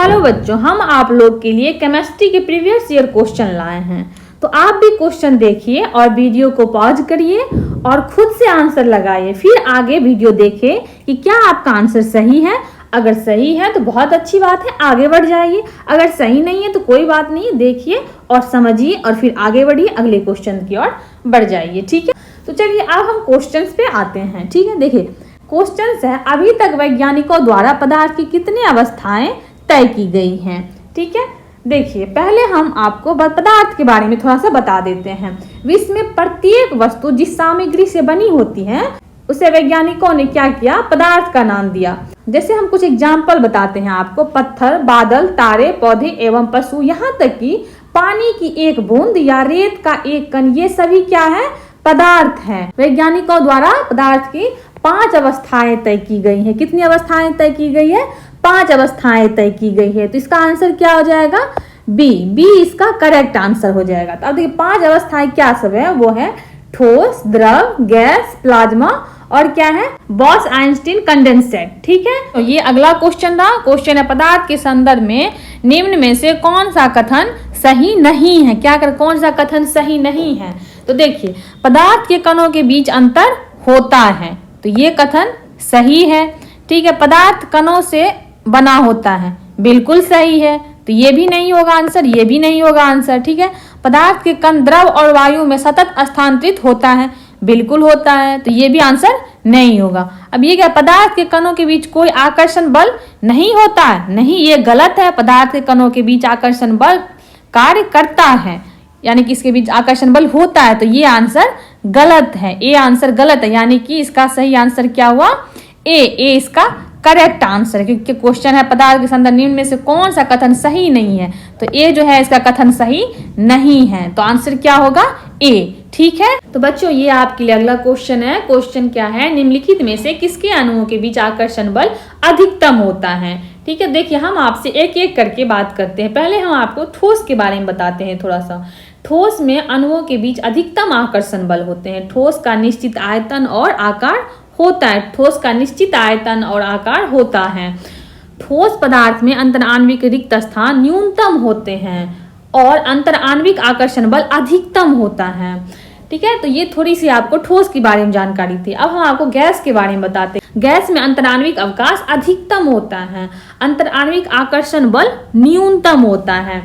Hello बच्चों, हम आप लोग के लिए केमिस्ट्री के प्रीवियस ईयर क्वेश्चन लाए हैं। तो आप भी क्वेश्चन देखिए और वीडियो को पॉज करिए और खुद से आंसर लगाइए, फिर आगे वीडियो देखिए कि क्या आपका आंसर सही है। अगर सही है तो बहुत अच्छी बात है, आगे बढ़ जाइए। अगर सही नहीं है तो कोई बात नहीं, देखिए और समझिए और फिर आगे बढ़िए, अगले क्वेश्चन की ओर बढ़ जाइए। ठीक है, तो चलिए अब हम क्वेश्चंस पे आते हैं। ठीक है, देखिए क्वेश्चंस है, अभी तक वैज्ञानिकों द्वारा पदार्थ की कितनी अवस्थाएं तय की गई हैं। ठीक है, देखिए पहले हम आपको पदार्थ के बारे में थोड़ा सा बता देते हैं। विश्व में प्रत्येक वस्तु जिस सामग्री से बनी होती है उसे वैज्ञानिकों ने क्या किया, पदार्थ का नाम दिया। जैसे हम कुछ एग्जाम्पल बताते हैं आपको, पत्थर, बादल, तारे, पौधे एवं पशु, यहाँ तक कि पानी की एक बूंद या रेत का एक कण, ये सभी क्या है, पदार्थ है। वैज्ञानिकों द्वारा पदार्थ की 5 अवस्थाएं तय की गई है। कितनी अवस्थाएं तय की गई है, 5 अवस्थाएं तय की गई है। तो इसका आंसर क्या हो जाएगा, बी इसका करेक्ट आंसर हो जाएगा। तो अब देखिए 5 अवस्थाएं क्या सब है, वो है ठोस, द्रव, गैस, प्लाज्मा और क्या है, बॉस आइंस्टीन कंडेंसेट। ठीक है, तो ये अगला क्वेश्चन रहा। क्वेश्चन है, पदार्थ के संदर्भ में निम्न में से कौन सा कथन सही नहीं है। क्या कर, कौन सा कथन सही नहीं है। तो देखिए पदार्थ के कणों के बीच अंतर होता है, तो ये कथन सही है। ठीक है, पदार्थ कणों से बना होता है, बिल्कुल सही है। तो ये भी नहीं होगा आंसर, ये भी नहीं होगा आंसर। ठीक है, पदार्थ के कण द्रव और वायु में सतत स्थानांतरित होता है, बिल्कुल होता है। तो ये भी आंसर नहीं होगा। अब ये क्या, पदार्थ के कणों के बीच कोई आकर्षण बल नहीं होता है, नहीं, ये गलत है। पदार्थ के कणों के बीच आकर्षण बल कार्य करता है, यानी कि इसके बीच आकर्षण बल होता है। तो ये आंसर गलत है, ए आंसर गलत है। यानी कि इसका सही आंसर क्या हुआ, ए इसका करेक्ट आंसर, क्योंकि क्वेश्चन है पदार्थ के संदर्भ निम्न में से कौन सा कथन सही नहीं है। तो ए जो है इसका कथन सही नहीं है, तो आंसर क्या होगा, ए। ठीक है, तो बच्चों ये आपके लिए अगला क्वेश्चन है। क्वेश्चन क्या है, निम्नलिखित में से किसके अणुओं के बीच आकर्षण बल अधिकतम होता है। ठीक है, देखिए हम आपसे एक एक करके बात करते हैं। पहले हम आपको ठोस के बारे में बताते हैं थोड़ा सा। ठोस में अणुओं के बीच अधिकतम आकर्षण बल होते हैं। ठोस का निश्चित आयतन और आकार होता है, ठोस का निश्चित आयतन और आकार होता है। ठोस पदार्थ में अंतराण्विक रिक्त स्थान न्यूनतम होते हैं और अंतराण्विक आकर्षण बल अधिकतम होता है। ठीक है, तो ये थोड़ी सी आपको ठोस के बारे में जानकारी थी। अब हम आपको गैस के बारे में बताते हैं। गैस में अंतराण्विक अवकाश अधिकतम होता है, अंतराण्विक आकर्षण बल न्यूनतम होता है।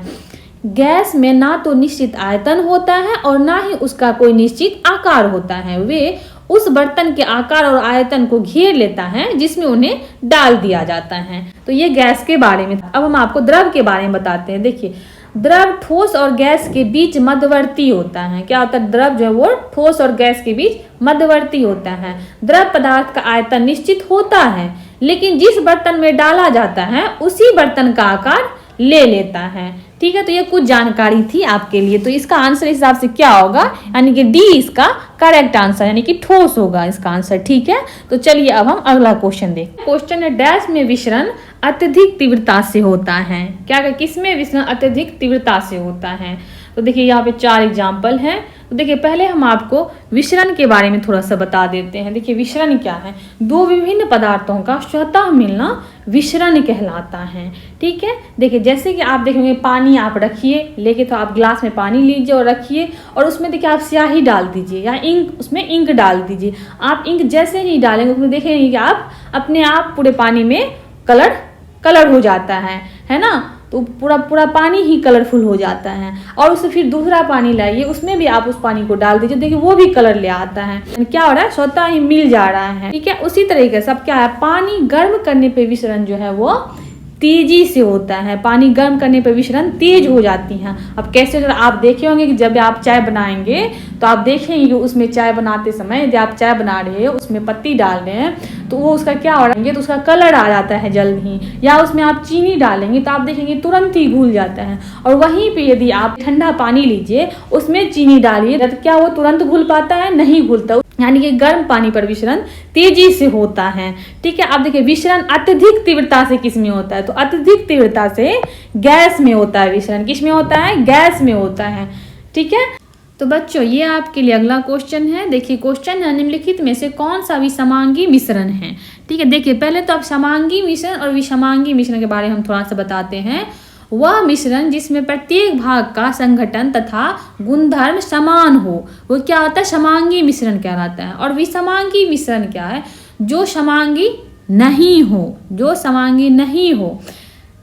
गैस में ना तो निश्चित आयतन होता है और ना ही उसका कोई निश्चित आकार होता है। वे उस बर्तन के आकार और आयतन को घेर लेता है जिसमें उन्हें डाल दिया जाता है। तो ये गैस के बारे में। अब हम आपको द्रव के बारे में बताते हैं। देखिए द्रव ठोस और गैस के बीच मध्यवर्ती होता है। क्या होता है, द्रव जो है वो ठोस और गैस के बीच मध्यवर्ती होता है। द्रव पदार्थ का आयतन निश्चित होता है, लेकिन जिस बर्तन में डाला जाता है उसी बर्तन का आकार ले लेता है। ठीक है, तो ये कुछ जानकारी थी आपके लिए। तो इसका आंसर इस हिसाब से क्या होगा, यानी कि डी इसका करेक्ट आंसर, यानी कि ठोस होगा इसका आंसर। ठीक है, तो चलिए अब हम अगला क्वेश्चन देखते हैं। क्वेश्चन है, डैश में विसरण अत्यधिक तीव्रता से होता है। क्या, किसमें विसरण अत्यधिक तीव्रता से होता है। तो देखिए यहाँ पे 4 एग्जाम्पल हैं। तो देखिए पहले हम आपको विसरण के बारे में थोड़ा सा बता देते हैं। देखिए विसरण क्या है, 2 विभिन्न पदार्थों का स्वतः मिलना विसरण कहलाता है। ठीक है, देखिए जैसे कि आप देखेंगे पानी आप रखिए लेके, तो आप ग्लास में पानी लीजिए और रखिए और उसमें देखिए आप स्याही डाल दीजिए या इंक, उसमें इंक डाल दीजिए। आप इंक जैसे ही डालेंगे उसमें देखेंगे कि आप अपने आप पूरे पानी में कलर हो जाता है ना। तो पूरा पानी ही कलरफुल हो जाता है। और उससे फिर दूसरा पानी लाइए, उसमें भी आप उस पानी को डाल दीजिए, देखिए वो भी कलर ले आता है। क्या हो रहा है, स्वतः ही मिल जा रहा है। ठीक है, उसी तरीके से अब क्या है, पानी गर्म करने पे विसरण जो है वो तेजी से होता है। पानी गर्म करने पर विसरण तेज हो जाती हैं। अब कैसे, आप देखे होंगे कि जब आप चाय बनाएंगे तो आप देखेंगे कि उसमें चाय बनाते समय यदि आप चाय बना रहे हो उसमें पत्ती डाल रहे हैं तो वो उसका क्या हो रहा है, तो उसका कलर आ जाता है जल्द ही। या उसमें आप चीनी डालेंगे तो आप देखेंगे तुरंत ही घुल जाता है। और वहीं पे यदि आप ठंडा पानी लीजिए उसमें चीनी डालिए तो क्या वो तुरंत घुल पाता है, नहीं घुलता। यानी कि गर्म पानी पर विसरण तेजी से होता है। ठीक है, अब देखिए विसरण अत्यधिक तीव्रता से किस में होता है, तो अत्यधिक तीव्रता से गैस में होता है विसरण। किस में होता है, गैस में होता है। ठीक है, तो बच्चों ये आपके लिए अगला क्वेश्चन है। देखिए क्वेश्चन है, निम्नलिखित में से कौन सा विषमांगी मिश्रण है। ठीक है, देखिए पहले तो आप समांगी मिश्रण और विषमांगी मिश्रण के बारे में हम थोड़ा सा बताते हैं। वह मिश्रण जिसमें प्रत्येक भाग का संघटन तथा गुणधर्म समान हो वो क्या होता है, समांगी मिश्रण कहलाता है। और विषमांगी मिश्रण क्या है, जो समांगी नहीं हो, जो समांगी नहीं हो।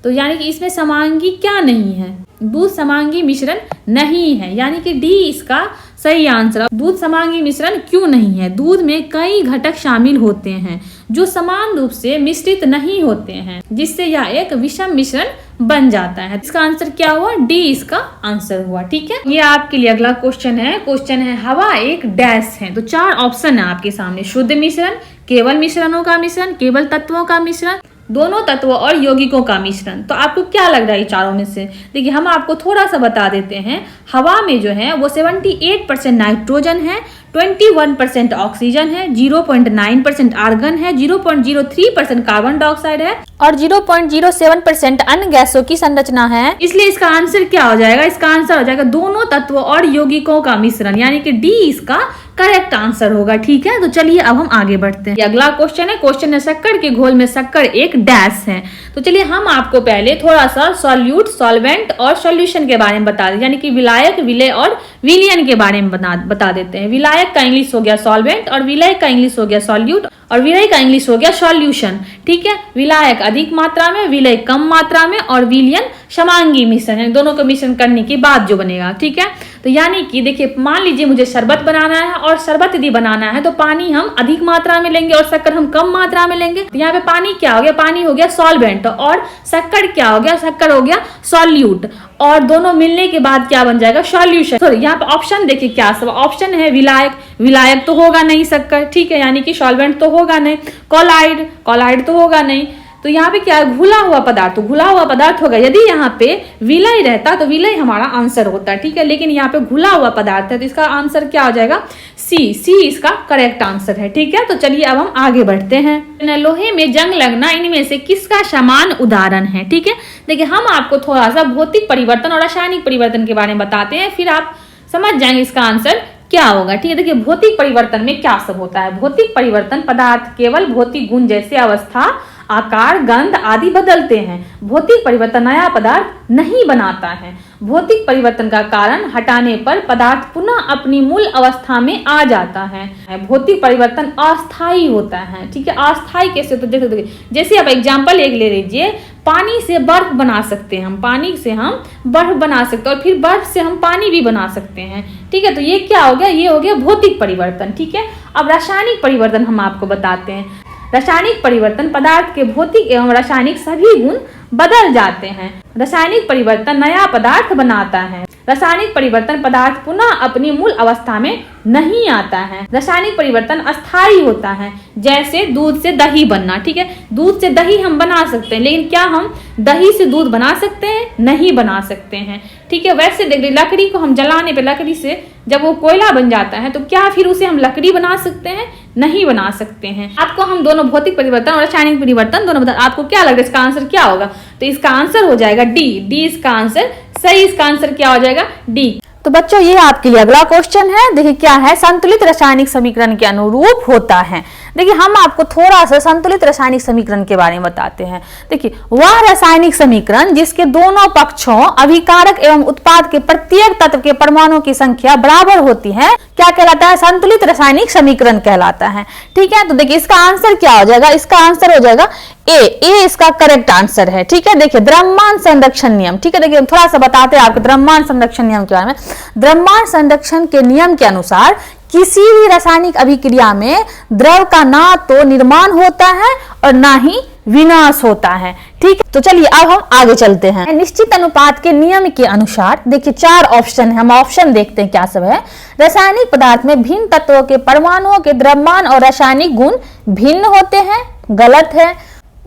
तो यानी कि इसमें समांगी क्या नहीं है, दूध समांगी मिश्रण नहीं है, यानी कि डी इसका सही आंसर। दूध समांगी मिश्रण क्यों नहीं है, दूध में कई घटक शामिल होते हैं जो समान रूप से मिश्रित नहीं होते हैं, जिससे यह एक विषम मिश्रण बन जाता है। इसका आंसर क्या हुआ, डी इसका आंसर हुआ। ठीक है, ये आपके लिए अगला क्वेश्चन है। क्वेश्चन है, हवा एक डैश है। तो 4 ऑप्शन है आपके सामने, शुद्ध मिश्रण, केवल मिश्रणों का मिश्रण, केवल तत्वों का मिश्रण, दोनों तत्वों और यौगिकों का मिश्रण। तो आपको क्या लग रहा है चारों में से। देखिए हम आपको थोड़ा सा बता देते हैं। हवा में जो है वो 78% नाइट्रोजन है, 21% ऑक्सीजन है, 0.9% आर्गन है, 0.03% कार्बन डाइऑक्साइड है और 0.07% अन्य गैसों की संरचना है। इसलिए इसका आंसर क्या हो जाएगा, इसका आंसर हो जाएगा दोनों तत्वों और यौगिकों का मिश्रण, यानी कि डी इसका करेक्ट आंसर होगा। ठीक है, तो चलिए अब हम आगे बढ़ते हैं। अगला क्वेश्चन है। क्वेश्चन है, शक्कर के घोल में शक्कर एक डैश है। तो चलिए हम आपको पहले थोड़ा सा सॉल्यूट, सॉल्वेंट और सॉल्यूशन के बारे में बता दें, यानी कि विलायक, विलेय और विलयन के बारे में बता देते हैं। विलायक का इंग्लिश हो गया सॉल्वेंट और विलेय का इंग्लिश हो गया सॉल्यूट और विलेय का इंग्लिश हो गया सॉल्यूशन। ठीक है, विलायक अधिक मात्रा में, विलेय कम मात्रा में और विलयन समांगी मिश्रण है, दोनों का मिश्रण करने के बाद जो बनेगा। ठीक है, तो यानी कि देखिए मान लीजिए मुझे शरबत बनाना है और शरबत यदि बनाना है तो पानी हम अधिक मात्रा में लेंगे और शक्कर हम कम मात्रा में लेंगे। तो यहाँ पे पानी क्या हो गया, पानी हो गया सॉल्वेंट और शक्कर क्या हो गया, शक्कर हो गया सॉल्यूट और दोनों मिलने के बाद क्या बन जाएगा, सॉल्यूशन। तो यहाँ पे ऑप्शन देखिए क्या सब ऑप्शन है। विलायक, विलायक तो होगा नहीं शक्कर, ठीक है, यानी कि सॉल्वेंट तो होगा नहीं। कोलाइड, कोलाइड तो होगा नहीं। तो यहाँ पे क्या है, घुला हुआ पदार्थ, तो घुला हुआ पदार्थ होगा। यदि यहाँ पे विलय रहता तो विलय हमारा आंसर होता, ठीक है, लेकिन यहाँ पे घुला हुआ पदार्थ है तो इसका आंसर क्या हो जाएगा, सी, सी इसका करेक्ट आंसर है। ठीक है, तो चलिए अब हम आगे बढ़ते हैं। लोहे में जंग लगना इनमें से किसका समान उदाहरण है। ठीक है, देखिए हम आपको थोड़ा सा भौतिक परिवर्तन और रासायनिक परिवर्तन के बारे में बताते हैं, फिर आप समझ जाएंगे इसका आंसर क्या होगा। ठीक है, देखिए भौतिक परिवर्तन में क्या सब होता है। भौतिक परिवर्तन पदार्थ केवल भौतिक गुण जैसे अवस्था, आकार, गंध आदि बदलते हैं। भौतिक परिवर्तन नया पदार्थ नहीं बनाता है। भौतिक परिवर्तन का कारण हटाने पर पदार्थ पुनः अपनी मूल अवस्था में आ जाता है। भौतिक परिवर्तन अस्थायी होता है। ठीक है, अस्थायी कैसे, तो देखो जैसे आप एग्जांपल एक ले लीजिए, पानी से बर्फ बना सकते हैं हम, पानी से हम बर्फ बना सकते हैं और फिर बर्फ से हम पानी भी बना सकते हैं। ठीक है, तो ये क्या हो गया, ये हो गया भौतिक परिवर्तन। ठीक है, अब रासायनिक परिवर्तन हम आपको बताते हैं। रासायनिक परिवर्तन पदार्थ के भौतिक एवं रासायनिक सभी गुण बदल जाते हैं। रासायनिक परिवर्तन नया पदार्थ बनाता है। रासायनिक परिवर्तन पदार्थ पुनः अपनी मूल अवस्था में नहीं आता है। रासायनिक परिवर्तन अस्थायी होता है, जैसे दूध से दही बनना। ठीक है, दूध से दही हम बना सकते हैं, लेकिन क्या हम दही से दूध बना सकते हैं, नहीं बना सकते हैं। ठीक है, वैसे देख लकड़ी को हम जलाने पे लकड़ी से जब वो कोयला बन जाता है तो क्या फिर उसे हम लकड़ी बना सकते हैं, नहीं बना सकते हैं। आपको हम दोनों भौतिक परिवर्तन और रासायनिक परिवर्तन दोनों बता, आपको क्या लग रहा है इसका आंसर क्या होगा, तो इसका आंसर हो जाएगा डी, डी इसका आंसर सही। इसका आंसर क्या हो जाएगा, डी। तो बच्चों ये आपके लिए अगला क्वेश्चन है। देखिए क्या है, संतुलित रासायनिक समीकरण के अनुरूप होता है। देखिए हम आपको थोड़ा सा संतुलित रासायनिक समीकरण के बारे में बताते हैं। देखिए वह रासायनिक समीकरण जिसके दोनों पक्षों अभिकारक एवं उत्पाद के प्रत्येक तत्व के परमाणुओं की संख्या बराबर होती है, क्या कहलाता है, संतुलित रासायनिक समीकरण कहलाता है। ठीक है, तो देखिए इसका आंसर क्या हो जाएगा, इसका आंसर हो जाएगा ए, ए इसका करेक्ट आंसर है। ठीक है, देखिए द्रव्यमान संरक्षण नियम। ठीक है, देखिए थोड़ा सा बताते हैं आपको द्रव्यमान संरक्षण नियम के बारे में। द्रव्यमान संरक्षण के नियम के अनुसार किसी भी रासायनिक अभिक्रिया में द्रव का ना तो निर्माण होता है और ना ही विनाश होता है। ठीक है, तो चलिए अब हम आगे चलते हैं। निश्चित अनुपात के नियम के अनुसार देखिए 4 ऑप्शन है, हम ऑप्शन देखते हैं क्या सब है। रासायनिक पदार्थ में भिन्न तत्वों के परमाणुओं के द्रव्यमान और रासायनिक गुण भिन्न होते हैं, गलत है।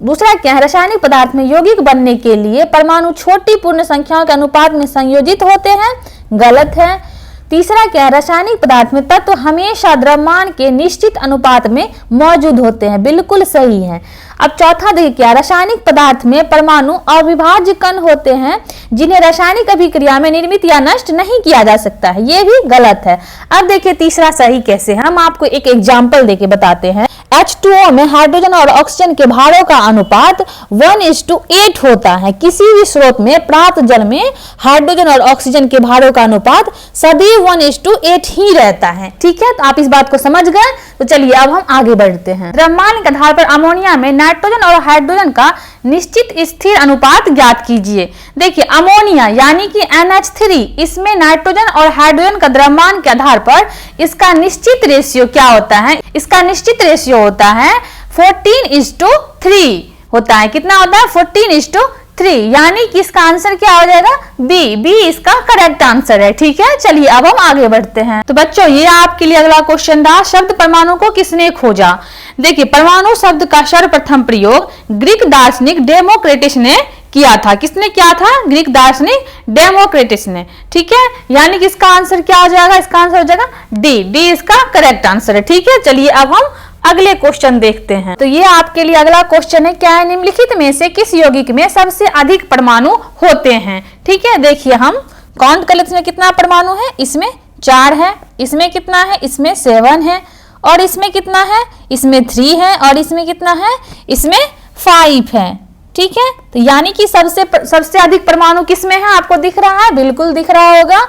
दूसरा क्या है, रासायनिक पदार्थ में यौगिक बनने के लिए परमाणु छोटी पूर्ण संख्याओं के अनुपात में संयोजित होते हैं, गलत है। तीसरा क्या है, रासायनिक पदार्थ में तत्व हमेशा द्रव्यमान के निश्चित अनुपात में मौजूद होते हैं, बिल्कुल सही है। अब चौथा देखिए क्या, रासायनिक पदार्थ में परमाणु अविभाज्य कण होते हैं जिन्हें रासायनिक अभिक्रिया में निर्मित या नष्ट नहीं किया जा सकता है, ये भी गलत है। अब देखिए तीसरा सही कैसे है, हम आपको एक एग्जाम्पल देके बताते हैं। H2O में हाइड्रोजन और ऑक्सीजन के भारों का अनुपात 1:8 होता है। किसी भी स्रोत में प्राप्त जल में हाइड्रोजन और ऑक्सीजन के भारों का अनुपात सदैव 1:8 ही रहता है। ठीक है, तो आप इस बात को समझ गए। तो चलिए अब हम आगे बढ़ते हैं। द्रव्यमान के आधार पर अमोनिया में नाइट्रोजन और हाइड्रोजन का निश्चित स्थिर अनुपात ज्ञात कीजिए। देखिए अमोनिया यानी कि NH3, इसमें नाइट्रोजन और हाइड्रोजन का द्रव्यमान के आधार पर इसका निश्चित रेशियो क्या होता है, इसका निश्चित रेशियो होता है 14:3 होता है। कितना होता है, 14:3, यानी कि इसका आंसर क्या हो जाएगा, बी इसका करेक्ट आंसर है। ठीक है, चलिए अब हम आगे बढ़ते हैं। तो बच्चों ये आपके लिए अगला क्वेश्चन था, शब्द परमाणु को किसने खोजा। देखिए परमाणु शब्द का सर्वप्रथम प्रयोग ग्रीक दार्शनिक डेमोक्रिटस ने किया था। किसने किया था, ग्रीक दार्शनिक डेमोक्रिटस ने। ठीक है, यानी कि इसका आंसर क्या हो जाएगा, इसका आंसर हो जाएगा डी इसका करेक्ट आंसर है। ठीक है, चलिए अब हम अगले क्वेश्चन देखते हैं। तो ये आपके लिए अगला क्वेश्चन है, क्या है, निम्नलिखित में से किस यौगिक में सबसे अधिक परमाणु होते हैं। ठीक है, देखिए हम काउंट कर लेते हैं, इसमें कितना परमाणु है, इसमें 4 है, इसमें कितना है, इसमें 7 है, और इसमें कितना है, इसमें 3 है, और इसमें कितना है, इसमें 5 है। ठीक है, तो यानी कि सबसे अधिक परमाणु किसमें है, आपको दिख रहा है, बिल्कुल दिख रहा होगा,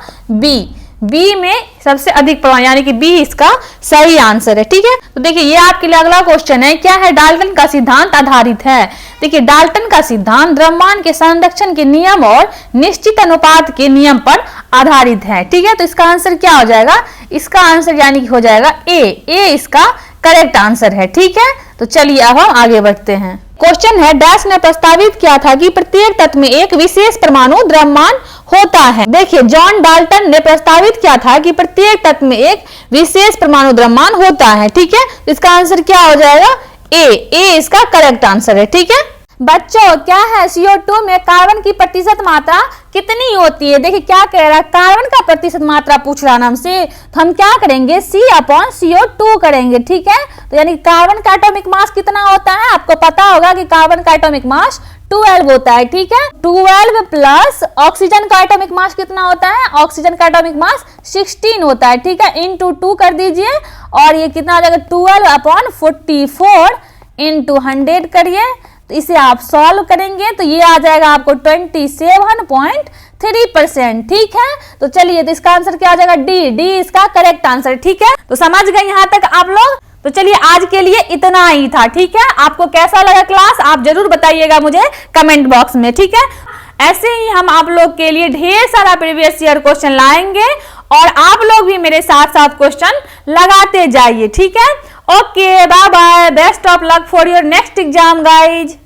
बी में सबसे अधिक परमाणु, यानी कि बी इसका सही आंसर है। ठीक है, तो देखिए ये आपके लिए अगला क्वेश्चन है, क्या है, डाल्टन का सिद्धांत आधारित है। देखिए डाल्टन का सिद्धांत द्रव्यमान के संरक्षण के नियम और निश्चित अनुपात के नियम पर आधारित है। ठीक है, तो इसका आंसर क्या हो जाएगा, इसका आंसर यानी कि हो जाएगा ए इसका करेक्ट आंसर है। ठीक है, तो चलिए अब हम आगे बढ़ते हैं। क्वेश्चन है, डैश ने प्रस्तावित किया था कि प्रत्येक तत्व में एक विशेष परमाणु द्रव्यमान होता है। देखिए जॉन डाल्टन ने प्रस्तावित किया था कि प्रत्येक तत्व में एक विशेष परमाणु द्रव्यमान होता है। ठीक है, तो इसका आंसर क्या हो जाएगा, ए इसका करेक्ट आंसर है। ठीक है बच्चों, क्या है, CO2 में कार्बन की प्रतिशत मात्रा कितनी होती है। देखिए क्या कह रहा है, कार्बन का प्रतिशत मात्रा पूछ रहा है हमसे, तो हम क्या करेंगे, C/CO2 करेंगे। ठीक है, तो यानी कार्बन का एटॉमिक मास कितना होता है, आपको पता होगा कि कार्बन का एटॉमिक मास 12 होता है। ठीक है, 12 प्लस ऑक्सीजन का एटॉमिक मास कितना होता है, ऑक्सीजन का एटॉमिक मास 16 होता है। ठीक है, इंटू 2 कर दीजिए, और ये कितना हो जाएगा, 12/44 इंटू 100 करिए, तो इसे आप सॉल्व करेंगे तो ये आ जाएगा आपको 27.3%। ठीक है, तो चलिए तो इसका आंसर क्या आ जाएगा, डी इसका करेक्ट आंसर। ठीक है, तो समझ गए यहाँ तक आप लोग। तो चलिए आज के लिए इतना ही था। ठीक है, आपको कैसा लगा क्लास, आप जरूर बताइएगा मुझे कमेंट बॉक्स में। ठीक है, ऐसे ही हम आप लोग के लिए ढेर सारा प्रीवियस ईयर क्वेश्चन लाएंगे, और आप लोग भी मेरे साथ साथ क्वेश्चन लगाते जाइए। ठीक है, okay, bye bye, best of luck for your next exam guys.